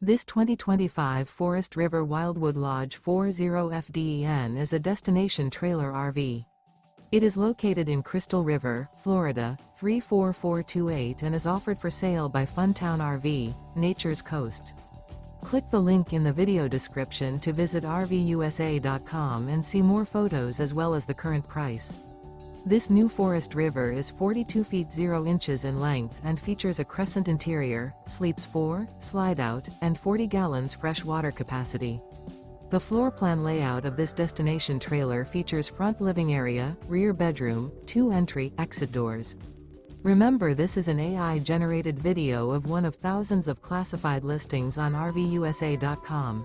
This 2025 Forest River Wildwood Lodge 40FDEN is a destination trailer RV. It is located in Crystal River, Florida, 34428 and is offered for sale by Funtown RV, Nature's Coast. Click the link in the video description to visit RVUSA.com and see more photos as well as the current price. This new Forest River is 42 feet 0 inches in length and features a CRESCENT interior, sleeps 4, Slideout, and 40 gallons fresh water capacity. The floor plan layout of this destination trailer features front living area, rear bedroom, 2 entry/exit doors. Remember, this is an AI-generated video of one of thousands of classified listings on RVUSA.com.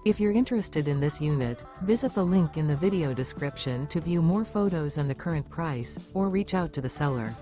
If you're interested in this unit, visit the link in the video description to view more photos and the current price, or reach out to the seller.